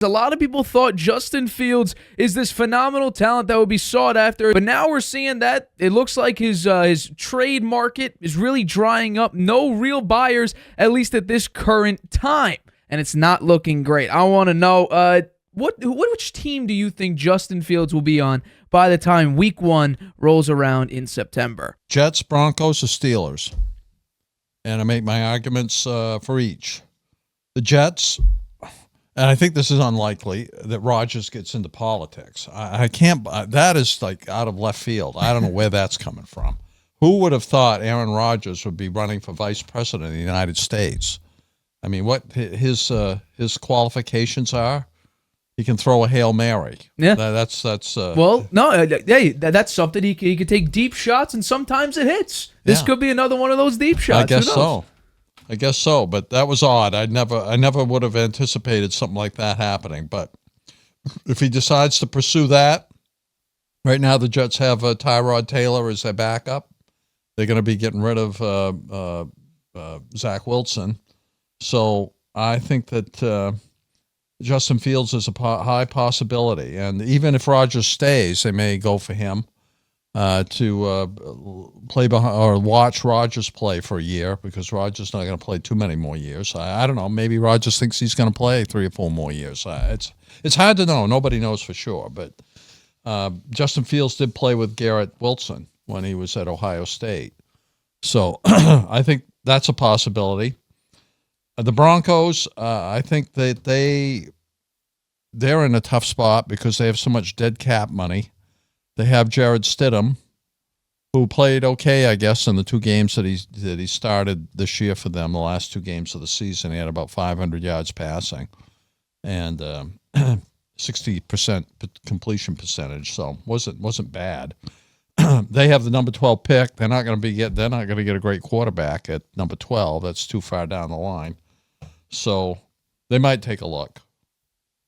A lot of people thought Justin Fields is this phenomenal talent that would be sought after, but now we're seeing that it looks like his trade market is really drying up. No real buyers, at least at this current time, and it's not looking great. I want to know which team do you think Justin Fields will be on by the time Week 1 rolls around in September? Jets, Broncos, or Steelers, and I make my arguments for each. The Jets. And I think this is unlikely that Rodgers gets into politics. I can't. That is like out of left field. I don't know where that's coming from. Who would have thought Aaron Rodgers would be running for vice president of the United States? I mean, what his qualifications are? He can throw a Hail Mary. Yeah, that's. Well, no, hey, that's something he could take deep shots, and sometimes it hits. This could be another one of those deep shots. I guess so, but that was odd. I never would have anticipated something like that happening. But if he decides to pursue that, right now the Jets have Tyrod Taylor as their backup. They're going to be getting rid of Zach Wilson. So I think that Justin Fields is a high possibility. And even if Rodgers stays, they may go for him to play behind or watch Rodgers play for a year, because Rodgers not going to play too many more years. I don't know. Maybe Rodgers thinks he's going to play 3 or 4 more years. It's hard to know. Nobody knows for sure. But Justin Fields did play with Garrett Wilson when he was at Ohio State. So I think that's a possibility. The Broncos, I think that they're in a tough spot because they have so much dead cap money. They have Jared Stidham, who played okay, I guess, in the 2 games that he started this year for them. The last 2 games of the season, he had about 500 yards passing, and 60% completion percentage. So wasn't bad. They have the number 12 pick. They're not going to get a great quarterback at number 12. That's too far down the line. So they might take a look,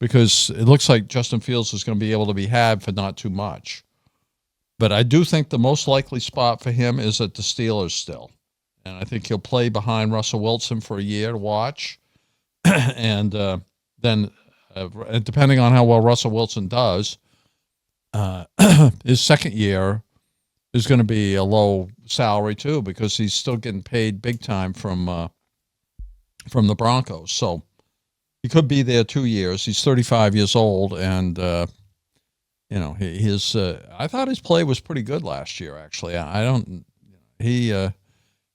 because it looks like Justin Fields is going to be able to be had for not too much. But I do think the most likely spot for him is at the Steelers still. And I think he'll play behind Russell Wilson for a year to watch. And then, depending on how well Russell Wilson does, his second year is going to be a low salary too, because he's still getting paid big time from the Broncos. So he could be there 2 years. He's 35 years old, and I thought his play was pretty good last year. Actually, he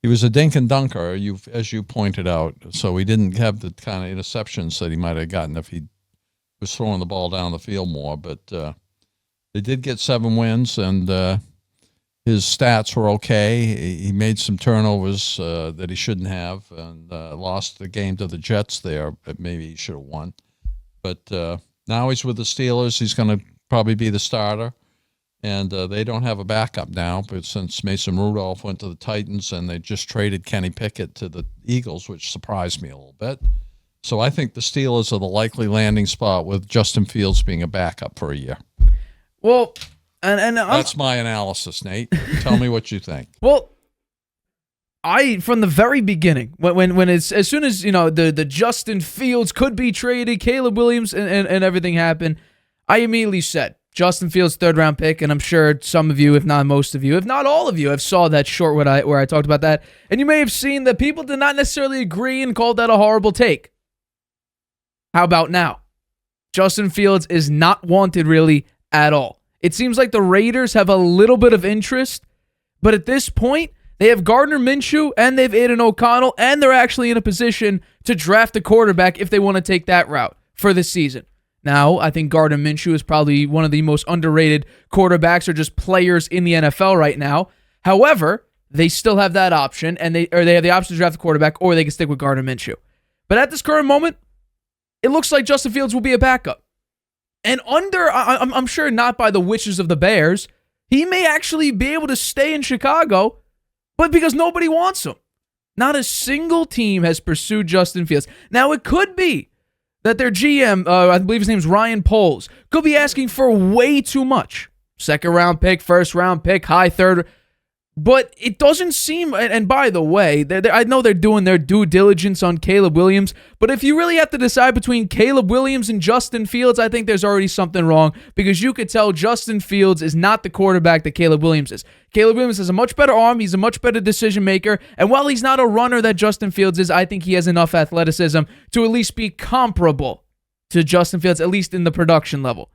was a dink and dunker, as you pointed out. So he didn't have the kind of interceptions that he might have gotten if he was throwing the ball down the field more. But they did get 7 wins, and his stats were okay. He made some turnovers that he shouldn't have, and lost the game to the Jets there, but maybe he should have won. But now he's with the Steelers. He's going to probably be the starter, and they don't have a backup now, but since Mason Rudolph went to the Titans, and they just traded Kenny Pickett to the Eagles, which surprised me a little bit. So I think the Steelers are the likely landing spot, with Justin Fields being a backup for a year. Well, and that's my analysis, Nate. Tell me what you think. Well, from the very beginning, when it's as soon as the Justin Fields could be traded, Caleb Williams and everything happened, I immediately said Justin Fields 3rd-round pick, and I'm sure some of you, if not most of you, if not all of you, have saw that short where I talked about that, and you may have seen that people did not necessarily agree and called that a horrible take. How about now? Justin Fields is not wanted really at all. It seems like the Raiders have a little bit of interest, but at this point, they have Gardner Minshew and they've Aiden O'Connell, and they're actually in a position to draft a quarterback if they want to take that route for this season. Now, I think Gardner Minshew is probably one of the most underrated quarterbacks or just players in the NFL right now. However, they still have that option, and they have the option to draft a quarterback, or they can stick with Gardner Minshew. But at this current moment, it looks like Justin Fields will be a backup. And I'm sure not by the wishes of the Bears, he may actually be able to stay in Chicago, but because nobody wants him. Not a single team has pursued Justin Fields. Now, it could be that their GM, I believe his name's Ryan Poles, could be asking for way too much. 2nd-round pick, 1st-round pick, high 3rd. But it doesn't seem, and by the way, I know they're doing their due diligence on Caleb Williams, but if you really have to decide between Caleb Williams and Justin Fields, I think there's already something wrong, because you could tell Justin Fields is not the quarterback that Caleb Williams is. Caleb Williams has a much better arm, he's a much better decision maker, and while he's not a runner that Justin Fields is, I think he has enough athleticism to at least be comparable to Justin Fields, at least in the production level.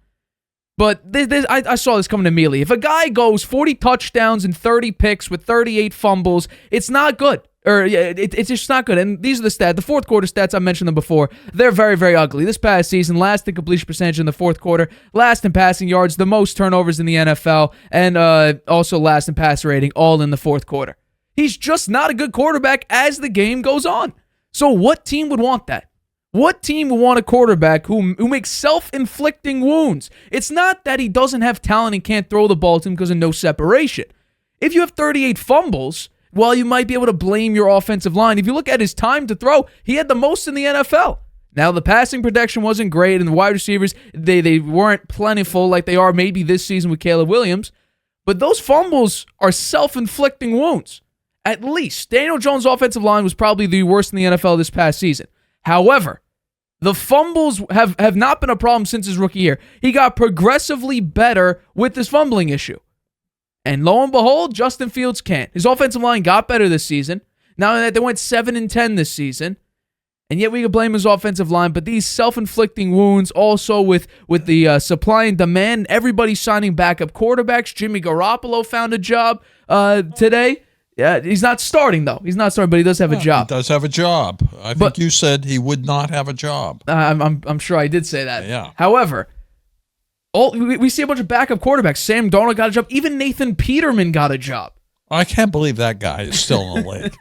But I saw this coming immediately. If a guy goes 40 touchdowns and 30 picks with 38 fumbles, it's not good. It's just not good. And these are the stats. The fourth quarter stats, I mentioned them before. They're very, very ugly. This past season, last in completion percentage in the fourth quarter, last in passing yards, the most turnovers in the NFL, and also last in passer rating, all in the fourth quarter. He's just not a good quarterback as the game goes on. So what team would want that? What team would want a quarterback who makes self-inflicting wounds? It's not that he doesn't have talent and can't throw the ball to him because of no separation. If you have 38 fumbles, well, you might be able to blame your offensive line. If you look at his time to throw, he had the most in the NFL. Now, the passing protection wasn't great, and the wide receivers, they weren't plentiful like they are maybe this season with Caleb Williams. But those fumbles are self-inflicting wounds. At least. Daniel Jones' offensive line was probably the worst in the NFL this past season. However, the fumbles have not been a problem since his rookie year. He got progressively better with this fumbling issue. And lo and behold, Justin Fields can't. His offensive line got better this season. Now that they went 7-10 this season. And yet we could blame his offensive line. But these self-inflicting wounds also with the supply and demand, everybody signing backup quarterbacks. Jimmy Garoppolo found a job today. Yeah, he's not starting, though. He's not starting, but he does have a job. He does have a job. I think you said he would not have a job. I'm sure I did say that. Yeah. However, we see a bunch of backup quarterbacks. Sam Darnold got a job. Even Nathan Peterman got a job. I can't believe that guy is still in the league.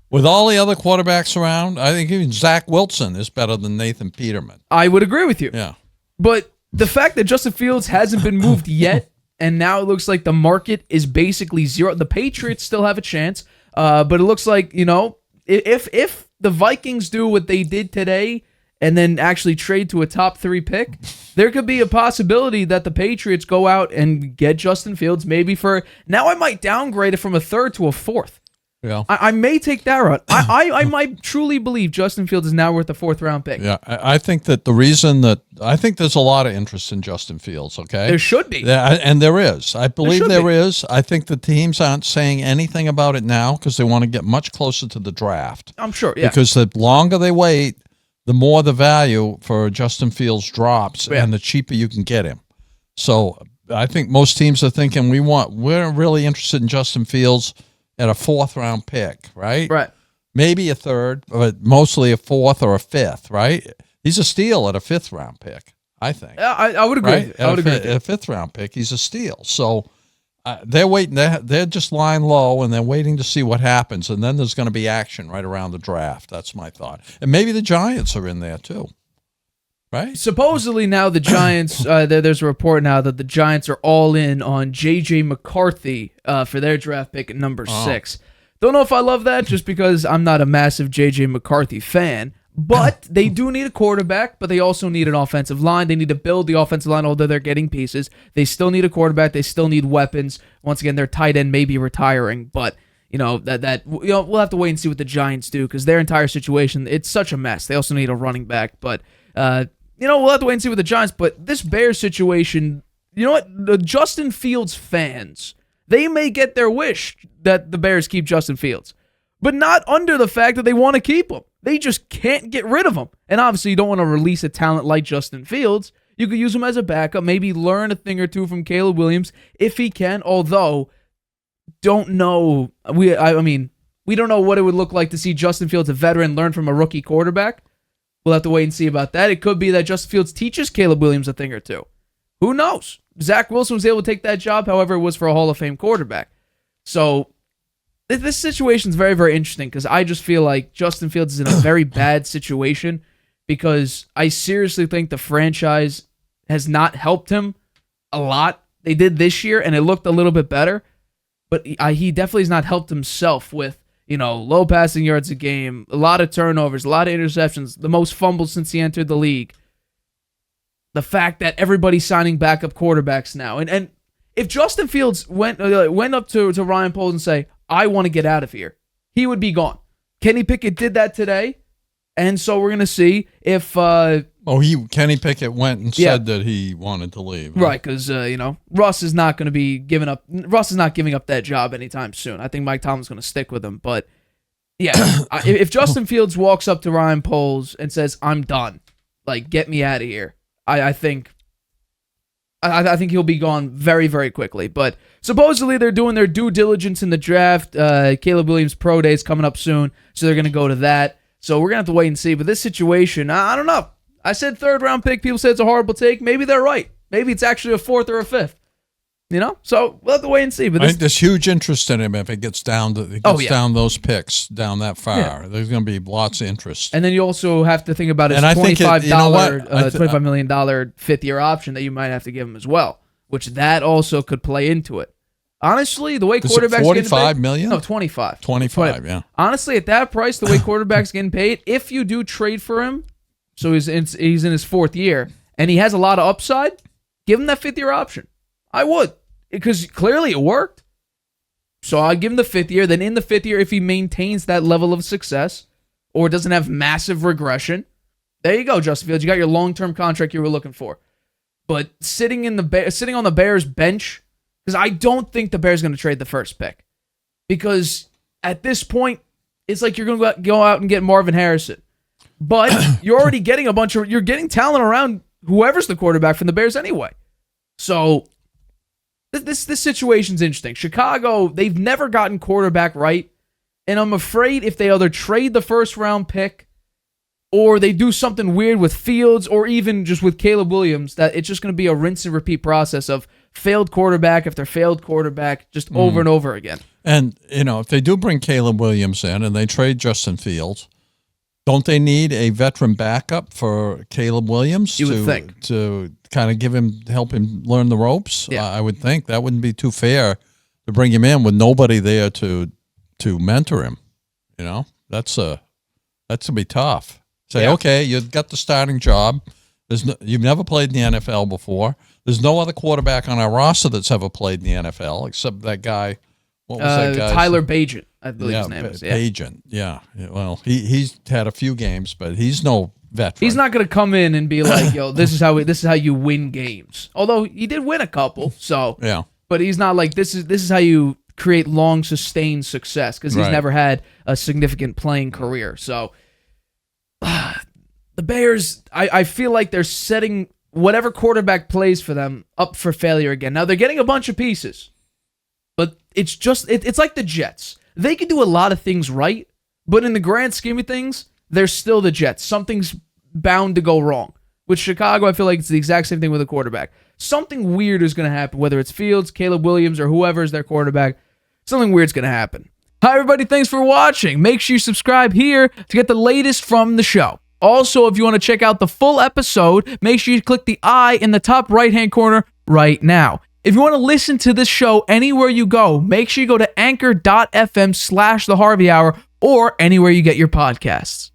With all the other quarterbacks around, I think even Zach Wilson is better than Nathan Peterman. I would agree with you. Yeah. But the fact that Justin Fields hasn't been moved yet, and now it looks like the market is basically zero. The Patriots still have a chance, but it looks like, if the Vikings do what they did today and then actually trade to a top 3 pick, there could be a possibility that the Patriots go out and get Justin Fields maybe for, now I might downgrade it from a 3rd to a 4th. Yeah. I may take that route. I might truly believe Justin Fields is now worth a 4th-round pick. Yeah, I think that the reason that I think there's a lot of interest in Justin Fields, okay? There should be. And there is. I believe there be. is. I think the teams aren't saying anything about it now because they want to get much closer to the draft. I'm sure, yeah. Because the longer they wait, the more the value for Justin Fields drops and the cheaper you can get him. So I think most teams are thinking we're really interested in Justin Fields at a 4th-round pick, right? Right. Maybe a 3rd, but mostly a 4th or a 5th, right? He's a steal at a 5th-round pick, I think. I would agree. Right? I would agree. At a 5th-round pick, he's a steal. So they're waiting. They're just lying low, and they're waiting to see what happens. And then there's going to be action right around the draft. That's my thought. And maybe the Giants are in there too, right? Supposedly now the Giants, there's a report now that the Giants are all in on J.J. McCarthy for their draft pick at number 6. Don't know if I love that just because I'm not a massive J.J. McCarthy fan, but they do need a quarterback, but they also need an offensive line. They need to build the offensive line, although they're getting pieces. They still need a quarterback. They still need weapons. Once again, their tight end may be retiring, but we'll have to wait and see what the Giants do because their entire situation, it's such a mess. They also need a running back, but we'll have to wait and see with the Giants, but this Bears situation, you know what? The Justin Fields fans, they may get their wish that the Bears keep Justin Fields, but not under the fact that they want to keep him. They just can't get rid of him. And obviously, you don't want to release a talent like Justin Fields. You could use him as a backup, maybe learn a thing or two from Caleb Williams if he can, although don't know. We don't know what it would look like to see Justin Fields, a veteran, learn from a rookie quarterback. We'll have to wait and see about that. It could be that Justin Fields teaches Caleb Williams a thing or two. Who knows? Zach Wilson was able to take that job, however, it was for a Hall of Fame quarterback. So this situation is very, very interesting because I just feel like Justin Fields is in a very bad situation because I seriously think the franchise has not helped him a lot. They did this year, and it looked a little bit better, but he definitely has not helped himself with low passing yards a game, a lot of turnovers, a lot of interceptions, the most fumbles since he entered the league. The fact that everybody's signing backup quarterbacks now. And if Justin Fields went up to Ryan Poles and say, I want to get out of here, he would be gone. Kenny Pickett did that today, and so we're going to see if... Kenny Pickett went and said that he wanted to leave. Right, because, Russ is not going to be giving up... Russ is not giving up that job anytime soon. I think Mike Tomlin's going to stick with him, but... Yeah, if Justin Fields walks up to Ryan Poles and says, I'm done, like, get me out of here, I think he'll be gone very, very quickly. But supposedly they're doing their due diligence in the draft. Caleb Williams' pro day is coming up soon, so they're going to go to that. So we're going to have to wait and see. But this situation, I don't know. I said 3rd round pick. People say it's a horrible take. Maybe they're right. Maybe it's actually a 4th or a 5th. So we'll have to wait and see. But I think there's huge interest in him if it gets down down those picks down that far. Yeah. There's going to be lots of interest. And then you also have to think about his $25 million 5th-year option that you might have to give him as well, which that also could play into it. Honestly, the way quarterbacks $45 million? No, 25. 25, yeah. Honestly, at that price, the way quarterbacks getting paid, if you do trade for him, so he's in his 4th year, and he has a lot of upside, give him that 5th-year option. I would, because clearly it worked. So I'd give him the 5th year. Then in the 5th year, if he maintains that level of success or doesn't have massive regression, there you go, Justin Fields. You got your long-term contract you were looking for. But sitting on the Bears bench, because I don't think the Bears are going to trade the first pick. Because at this point, it's like you're going to go out and get Marvin Harrison. But you're already getting you're getting talent around whoever's the quarterback from the Bears anyway. So this situation's interesting. Chicago, they've never gotten quarterback right, and I'm afraid if they either trade the 1st round pick or they do something weird with Fields or even just with Caleb Williams, that it's just going to be a rinse and repeat process of failed quarterback after failed quarterback just over and over again. And, if they do bring Caleb Williams in and they trade Justin Fields, don't they need a veteran backup for Caleb Williams you would think. To kind of help him learn the ropes? Yeah. I would think that wouldn't be too fair to bring him in with nobody there to mentor him. That's to be tough. Say, okay, you've got the starting job. You've never played in the NFL before. There's no other quarterback on our roster that's ever played in the NFL except that guy. What was that guy? Tyler Bagent, I believe his name is. Bagent, yeah. Well, he's had a few games, but he's no veteran. He's not going to come in and be like, "Yo, this is how you win games." Although he did win a couple, so yeah. But he's not like this is how you create long sustained success because he's never had a significant playing career. So the Bears, I feel like they're setting whatever quarterback plays for them up for failure again. Now they're getting a bunch of pieces. But it's like the Jets. They can do a lot of things right, but in the grand scheme of things, they're still the Jets. Something's bound to go wrong. With Chicago, I feel like it's the exact same thing with a quarterback. Something weird is going to happen, whether it's Fields, Caleb Williams, or whoever is their quarterback. Something weird's going to happen. Hi, everybody. Thanks for watching. Make sure you subscribe here to get the latest from the show. Also, if you want to check out the full episode, make sure you click the I in the top right-hand corner right now. If you want to listen to this show anywhere you go, make sure you go to anchor.fm/The Harvey Hour or anywhere you get your podcasts.